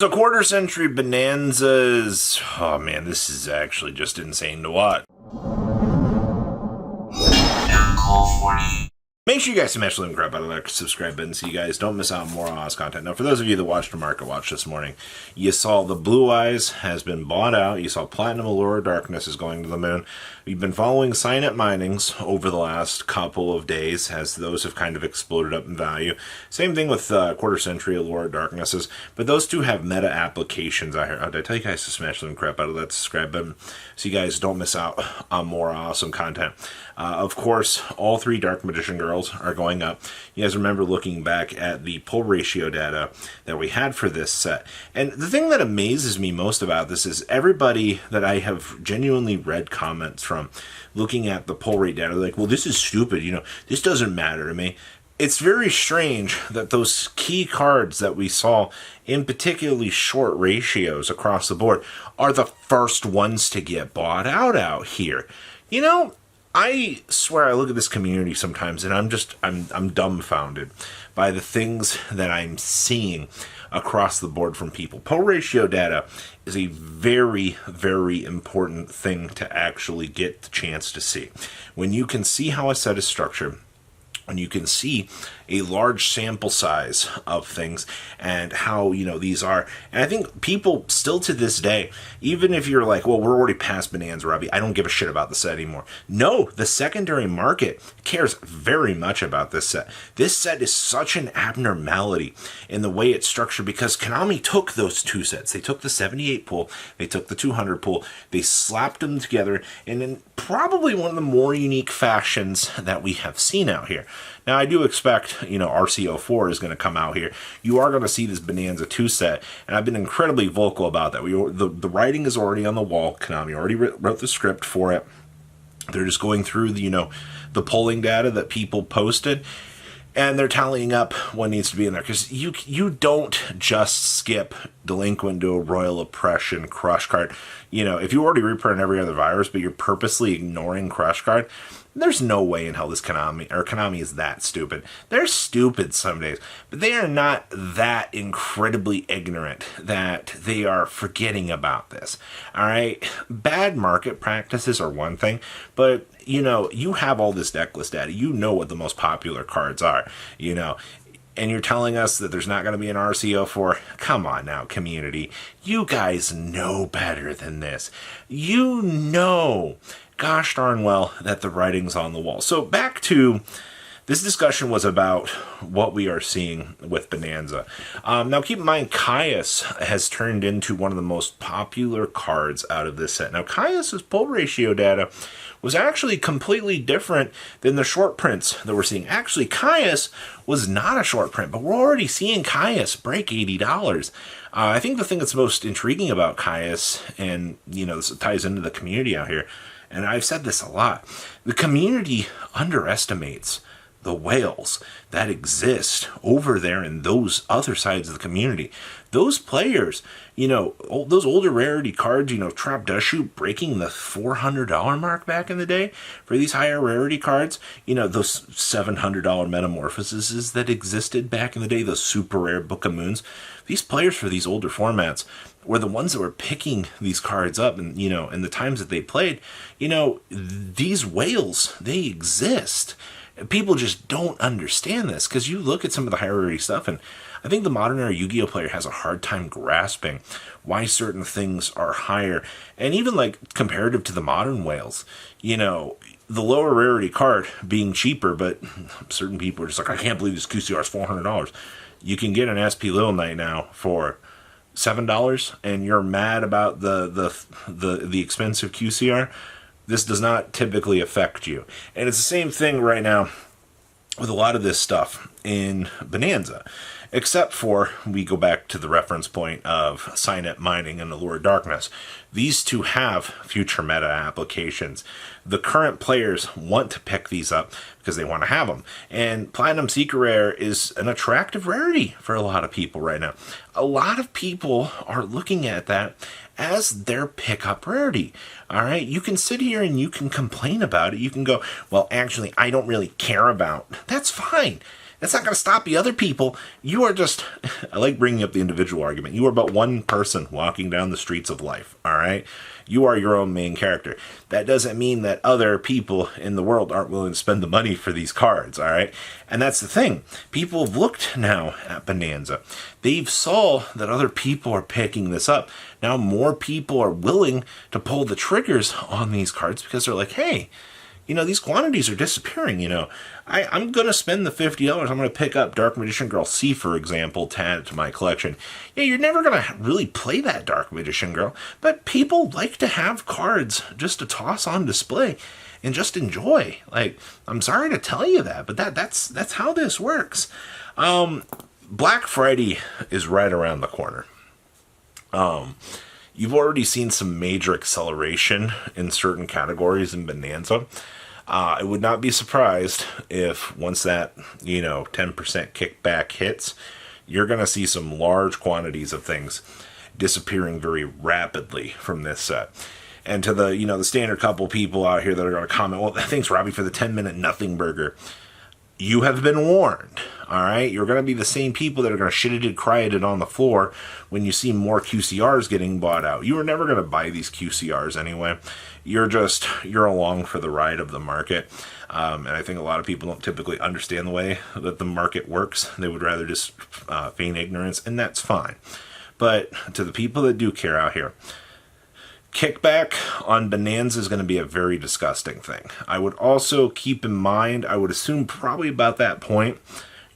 So quarter century bonanzas, oh man, this is actually just insane to watch. Make sure you guys smash the link crap out of that subscribe button so you guys don't miss out on more Oz content. Now, for those of you that watched the market watch this morning, you saw the Blue Eyes has been bought out. You saw Platinum Allure Darkness is going to the moon. We've been following Signet Minings over the last couple of days as those have kind of exploded up in value. Same thing with Quarter Century Allure Darknesses, but those two have meta applications out here. Did I tell you guys to smash the crap out of that subscribe button so you guys don't miss out on more awesome content? Of course, all three Dark Magician Girls are going up. You guys remember looking back at the pull ratio data that we had for this set. And the thing that amazes me most about this is everybody that I have genuinely read comments from looking at the pull rate data, like, well, this is stupid, this doesn't matter to me. It's very strange that those key cards that we saw in particularly short ratios across the board are the first ones to get bought out here. I swear I look at this community sometimes and I'm dumbfounded by the things that I'm seeing across the board from people. Pull ratio data is a very, very important thing to actually get the chance to see. When you can see how a set is structured, when you can see a large sample size of things and how, these are. And I think people still to this day, even if you're like, well, we're already past Bonanza, Robbie, I don't give a shit about the set anymore. No, the secondary market cares very much about this set. This set is such an abnormality in the way it's structured because Konami took those two sets. They took the 78 pool, they took the 200 pool, they slapped them together and in probably one of the more unique fashions that we have seen out here. Now, I do expect, RCO4 is going to come out here. You are going to see this Bonanza 2 set, and I've been incredibly vocal about that. The writing is already on the wall. Konami already wrote the script for it. They're just going through the polling data that people posted, and they're tallying up what needs to be in there. Because you don't just skip Delinquent to a Royal Oppression Crush card. If you already reprint every other virus, but you're purposely ignoring Crush card, there's no way in hell this Konami is that stupid. They're stupid some days, but they are not that incredibly ignorant that they are forgetting about this. All right, bad market practices are one thing, but you have all this deck list data. You know what the most popular cards are. And you're telling us that there's not going to be an RCO4? Come on now, community. You guys know better than this. You know, gosh darn well, that the writing's on the wall. So back to this discussion was about what we are seeing with Bonanza. Now, keep in mind, Caius has turned into one of the most popular cards out of this set. Now, Caius's pull ratio data was actually completely different than the short prints that we're seeing. Actually, Caius was not a short print, but we're already seeing Caius break $80. I think the thing that's most intriguing about Caius, and this ties into the community out here, and I've said this a lot, the community underestimates the whales that exist over there in those other sides of the community. Those players, those older rarity cards, Trap Does Shoot breaking the $400 mark back in the day for these higher rarity cards, those $700 metamorphoses that existed back in the day, those super rare Book of Moons. These players for these older formats were the ones that were picking these cards up and, in the times that they played, these whales, they exist. People just don't understand this because you look at some of the higher rarity stuff, and I think the modern era Yu-Gi-Oh player has a hard time grasping why certain things are higher. And even like comparative to the modern whales, the lower rarity card being cheaper, but certain people are just like, I can't believe this QCR is $400. You can get an SP Little Knight now for $7, and you're mad about the expensive QCR. This does not typically affect you. And it's the same thing right now with a lot of this stuff in Bonanza, except for we go back to the reference point of Signet Mining and Allure Darkness. These two have future meta applications. The current players want to pick these up because they want to have them. And Platinum Secret Rare is an attractive rarity for a lot of people right now. A lot of people are looking at that as their pickup rarity. All right, you can sit here and you can complain about it. You can go, well, actually, I don't really care about. That's fine. It's not going to stop the other people. You are just, I like bringing up the individual argument. You are but one person walking down the streets of life, all right? You are your own main character. That doesn't mean that other people in the world aren't willing to spend the money for these cards, all right? And that's the thing. People have looked now at Bonanza. They've saw that other people are picking this up. Now more people are willing to pull the triggers on these cards because they're like, hey, you know, these quantities are disappearing, you know. I'm going to spend the $50. I'm going to pick up Dark Magician Girl C, for example, to add to my collection. Yeah, you're never going to really play that Dark Magician Girl, but people like to have cards just to toss on display and just enjoy. Like, I'm sorry to tell you that, but that's how this works. Black Friday is right around the corner. You've already seen some major acceleration in certain categories in Bonanza. I would not be surprised if once that, 10% kickback hits, you're going to see some large quantities of things disappearing very rapidly from this set. And to the, the standard couple people out here that are going to comment, well, thanks, Robbie, for the 10-minute nothing burger. You have been warned, all right? You're going to be the same people that are going to shit-it, cry-it on the floor when you see more QCRs getting bought out. You are never going to buy these QCRs anyway. You're along for the ride of the market. And I think a lot of people don't typically understand the way that the market works. They would rather just feign ignorance, and that's fine. But to the people that do care out here, kickback on Bonanza is going to be a very disgusting thing. I would also keep in mind, I would assume probably about that point,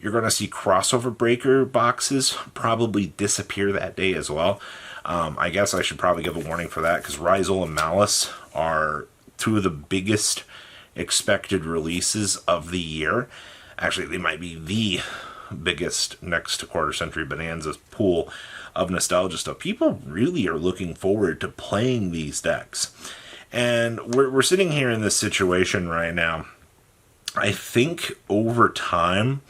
you're going to see crossover breaker boxes probably disappear that day as well. I guess I should probably give a warning for that because Rizal and Malice are two of the biggest expected releases of the year. Actually, they might be the biggest next to Quarter Century Bonanza's pool of nostalgia stuff. People really are looking forward to playing these decks. And we're sitting here in this situation right now. I think over time,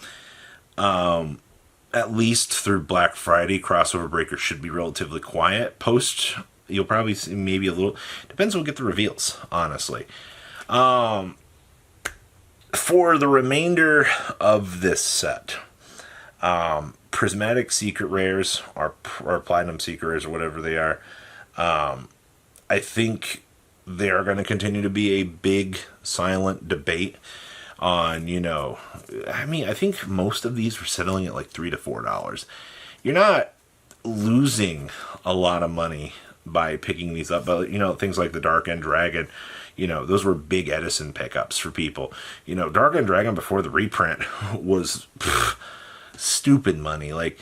at least through Black Friday, crossover breakers should be relatively quiet. Post, you'll probably see maybe a little, depends when we get the reveals, honestly. For the remainder of this set, prismatic secret rares or platinum secret rares or whatever they are, I think they are going to continue to be a big silent debate on, I think most of these were settling at like $3 to $4. You're not losing a lot of money by picking these up, but things like the Dark End Dragon, those were big Edison pickups for people. Dark End Dragon before the reprint was stupid money. Like,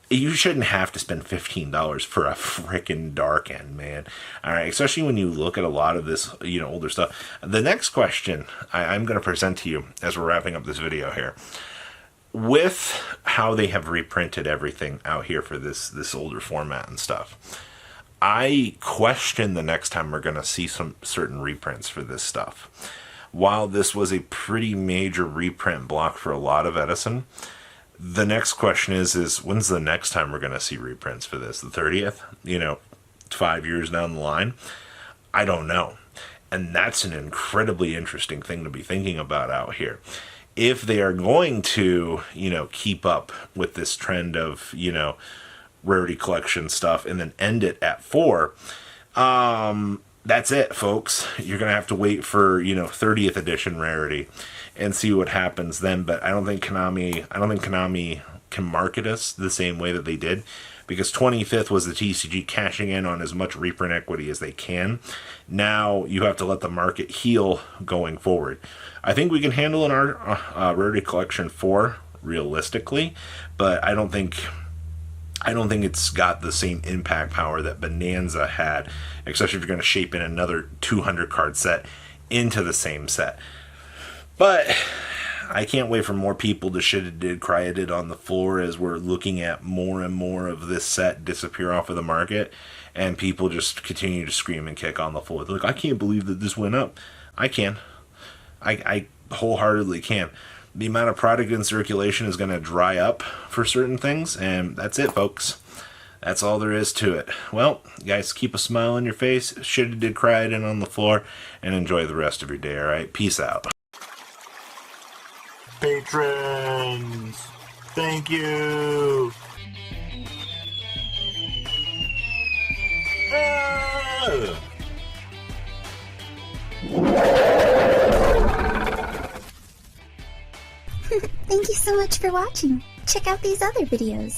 you shouldn't have to spend $15 for a frickin' Dark End, man. All right, especially when you look at a lot of this, older stuff. The next question I'm going to present to you as we're wrapping up this video here, with how they have reprinted everything out here for this older format and stuff, I question the next time we're going to see some certain reprints for this stuff. While this was a pretty major reprint block for a lot of Edison, the next question is when's the next time we're going to see reprints for this? The 30th? 5 years down the line? I don't know. And that's an incredibly interesting thing to be thinking about out here. If they are going to, keep up with this trend of, rarity collection stuff and then end it at 4, that's it, folks. You're going to have to wait for, 30th edition rarity and see what happens then. But I don't think Konami can market us the same way that they did, because 25th was the TCG cashing in on as much reprint equity as they can. Now you have to let the market heal going forward. I think we can handle in our rarity collection 4 realistically, but I don't think it's got the same impact power that Bonanza had, especially if you're going to shape in another 200 card set into the same set. But I can't wait for more people to shit-it, cry-it on the floor as we're looking at more and more of this set disappear off of the market, and people just continue to scream and kick on the floor. They're like, I can't believe that this went up. I can. I wholeheartedly can. The amount of product in circulation is going to dry up for certain things, and that's it, folks. That's all there is to it. Well, guys, keep a smile on your face, shit-it, cry-it on the floor, and enjoy the rest of your day, all right? Peace out. Patrons! Thank you! Ah! Thank you so much for watching. Check out these other videos.